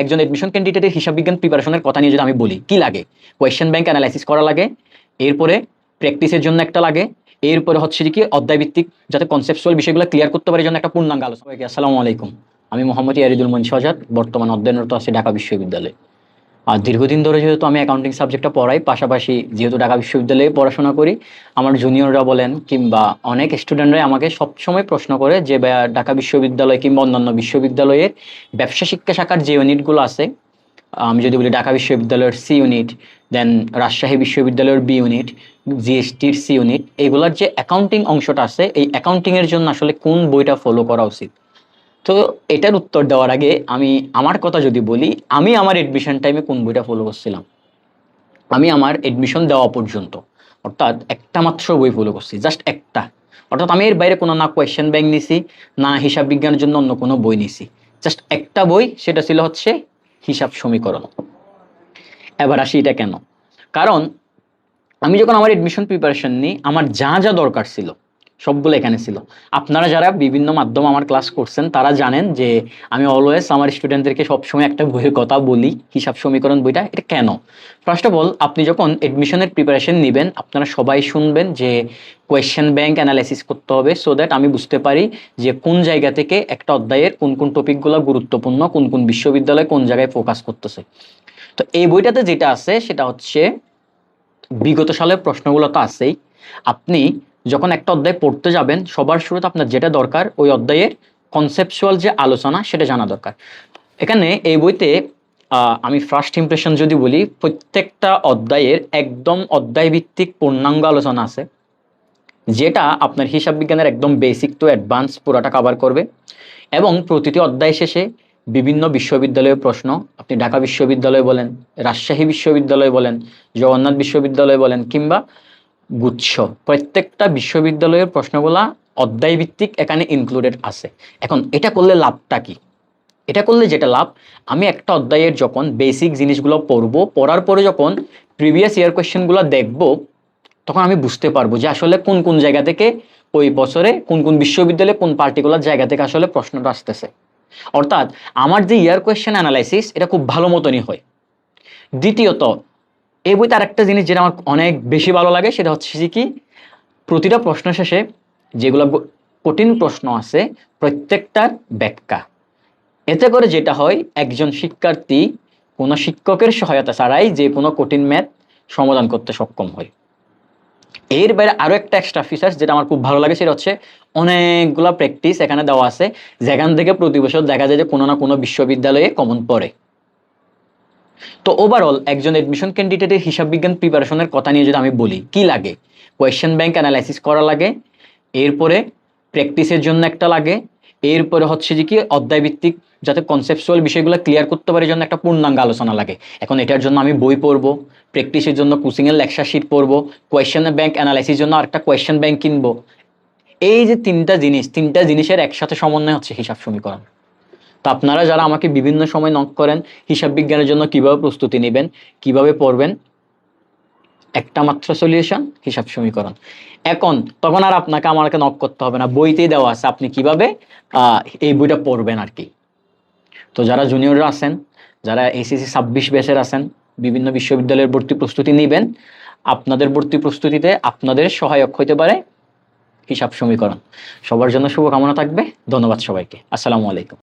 একজন এডমিশন ক্যান্ডিডেটের হিসাব বিজ্ঞান প্রিপারেশনের কথা নিয়ে যদি আমি বলি, কি লাগে? কোয়েশ্চেন ব্যাংক অ্যানালাইসিস করা লাগে, এরপরে প্র্যাকটিসের জন্য একটা লাগে, এরপরে হচ্ছে কি অধ্যায় ভিত্তিক যাতে কনসেপচুয়াল বিষয়গুলো ক্লিয়ার করতে পারে জন্য একটা পূর্ণাঙ্গ আলোচনা। আসসালামু আলাইকুম, আমি মোহাম্মদ ইয়ারিদুল মঞ্চ আজাদ, বর্তমানে অধ্যয়নরত আছি ঢাকা বিশ্ববিদ্যালয়ে। আর দীর্ঘদিন ধরে যেহেতু আমি অ্যাকাউন্টিং সাবজেক্টটা পড়াই, পাশাপাশি যেহেতু ঢাকা বিশ্ববিদ্যালয়ে পড়াশোনা করি, আমার জুনিয়ররা বলেন কিংবা অনেক স্টুডেন্টরাই আমাকে সবসময় প্রশ্ন করে যে ঢাকা বিশ্ববিদ্যালয় কিংবা অন্যান্য বিশ্ববিদ্যালয়ের ব্যবসা শিক্ষা শাখার যে ইউনিটগুলো আছে, আমি যদি বলি ঢাকা বিশ্ববিদ্যালয়ের সি ইউনিট, দেন রাজশাহী বিশ্ববিদ্যালয়ের বি ইউনিট, জিএসটির সি ইউনিট, এগুলোর যে অ্যাকাউন্টিং অংশটা আছে, এই অ্যাকাউন্টিংয়ের জন্য আসলে কোন বইটা ফলো করা উচিত? তো এটার উত্তর দেওয়ার আগে আমি আমার কথা যদি বলি, আমি আমার এডমিশন টাইমে কোন বইটা ফলো করছিলাম। আমি আমার এডমিশন দেওয়া পর্যন্ত অর্থাৎ একটা মাত্র বই ফলো করছি, জাস্ট একটা। অর্থাৎ আমি এর বাইরে কোনো না কোয়েশ্চেন ব্যাংক নিছি, না হিসাব বিজ্ঞানের জন্য অন্য কোনো বই নিছি, জাস্ট একটা বই, সেটা ছিল হচ্ছে হিসাব সমীকরণ। এবার আসি এটা কেন, কারণ আমি যখন আমার এডমিশন প্রিপারেশন নিই, আমার যা যা দরকার ছিল সবগুলো এখানে ছিল। আপনারা যারা বিভিন্ন মাধ্যমে আমার ক্লাস করছেন তারা জানেন যে আমি অলওয়েজ আমার স্টুডেন্টদেরকে সবসময় একটা বইয়ের কথা বলি, হিসাব সমীকরণ বইটা। এটা কেন? ফার্স্ট অফ অল, আপনি যখন এডমিশনের প্রিপারেশন নেবেন, আপনারা সবাই শুনবেন যে কোয়েশ্চেন ব্যাংক অ্যানালাইসিস করতে হবে, সো দ্যাট আমি বুঝতে পারি যে কোন জায়গা থেকে একটা অধ্যায়ের কোন কোন টপিকগুলো গুরুত্বপূর্ণ, কোন কোন বিশ্ববিদ্যালয় কোন জায়গায় ফোকাস করতেছে। তো এই বইটাতে যেটা আছে সেটা হচ্ছে বিগত সালের প্রশ্নগুলো তো আছেই। আপনি যখন একটা অধ্যায় পড়তে যাবেন, সবার শুরুতে আপনার যেটা দরকার ওই অধ্যায়ের কনসেপচুয়াল যে আলোচনা সেটা জানা দরকার। এখানে এই বইতে আমি ফার্স্ট ইমপ্রেশন যদি বলি, প্রত্যেকটা অধ্যায়ের একদম অধ্যায় ভিত্তিক পূর্ণাঙ্গ আলোচনা আছে, যেটা আপনার হিসাব বিজ্ঞানের একদম বেসিক টু অ্যাডভান্স পুরাটা কভার করবে। এবং প্রতিটি অধ্যায় শেষে বিভিন্ন বিশ্ববিদ্যালয়ের প্রশ্ন, আপনি ঢাকা বিশ্ববিদ্যালয় বলেন, রাজশাহী বিশ্ববিদ্যালয় বলেন, জগন্নাথ বিশ্ববিদ্যালয় বলেন, কিংবা গুচ্ছ, প্রত্যেকটা বিশ্ববিদ্যালয়ের প্রশ্নগুলা অধ্যায় ভিত্তিক এখানে ইনক্লুডেড আছে। এখন এটা করলে লাভটা কি? এটা করলে যেটা লাভ, আমি একটা অধ্যায়ের যখন বেসিক জিনিসগুলো পড়বো, পড়ার পরে যখন প্রিভিয়াস ইয়ার কোয়েশ্চেনগুলো দেখবো, তখন আমি বুঝতে পারবো যে আসলে কোন কোন জায়গা থেকে ওই বছরে কোন কোন বিশ্ববিদ্যালয়ে কোন পার্টিকুলার জায়গা থেকে আসলে প্রশ্নটা আসতেছে। অর্থাৎ আমার যে ইয়ার কোয়েশ্চেন অ্যানালাইসিস, এটা খুব ভালো মতনই হয়। দ্বিতীয়ত, এই বইতে আরেকটা জিনিস যেটা আমার অনেক বেশি ভালো লাগে, সেটা হচ্ছে কি, প্রতিটা প্রশ্ন শেষে যেগুলো কঠিন প্রশ্ন আছে প্রত্যেকটার ব্যাখ্যা। এতে করে যেটা হয়, একজন শিক্ষার্থী কোনো শিক্ষকের সহায়তা ছাড়াই যে কোনো কঠিন ম্যাথ সমাধান করতে সক্ষম হয়। এর বাইরে আরো একটা এক্সট্রা ফিচার্স যেটা আমার খুব ভালো লাগে, সেটা হচ্ছে অনেকগুলা প্র্যাকটিস এখানে দেওয়া আছে, যেখান থেকে প্রতি বছর দেখা যায় যে কোনো না কোনো বিশ্ববিদ্যালয়ে কমন পড়ে। তো ওভারঅল একজন এডমিশন ক্যান্ডিডেটের হিসাব বিজ্ঞান প্রিপারেশনের কথা নিয়ে যদি আমি বলি, কি লাগে? কোয়েশ্চেন ব্যাংক অ্যানালাইসিস করা লাগে, এরপরে প্র্যাকটিসের জন্য একটা লাগে, এরপরে হচ্ছে যে কি অধ্যায় ভিত্তিক যাতে কনসেপচুয়াল বিষয়গুলো ক্লিয়ার করতে পারে জন্য একটা পূর্ণাঙ্গ আলোচনা লাগে। এখন এটার জন্য আমি বই পড়বো, প্র্যাকটিসের জন্য কোচিংয়ের লেকচার শিট পড়বো, কোয়েশ্চেন ব্যাংক অ্যানালাইসিস জন্য আরেকটা কোয়েশ্চেন ব্যাংক কিনবো। এই যে তিনটা জিনিসের একসাথে সমন্বয় হচ্ছে হিসাব সমীকরণ। তো আপনারা যারা আমাকে বিভিন্ন সময় নক করেন হিসাব বিজ্ঞানের জন্য কিভাবে প্রস্তুতি নেবেন, কিভাবে পড়বেন, একটা মাত্র সলিউশন, হিসাব সমীকরণ। এখন তখন আর আপনাকে আমাকে নক করতে হবে না, বইতেই দেওয়া আছে আপনি কিভাবে এই বইটা পড়বেন আর কি। তো যারা জুনিয়ররা আছেন, যারা এসএসসি 26 ব্যাচের আছেন, বিভিন্ন বিশ্ববিদ্যালয়ের ভর্তি প্রস্তুতি নেবেন, আপনাদের ভর্তি প্রস্তুতিতে আপনাদের সহায়ক হতে পারে হিসাব সমীকরণ। সবার জন্য শুভকামনা থাকবে। ধন্যবাদ সবাইকে। আসসালামু আলাইকুম।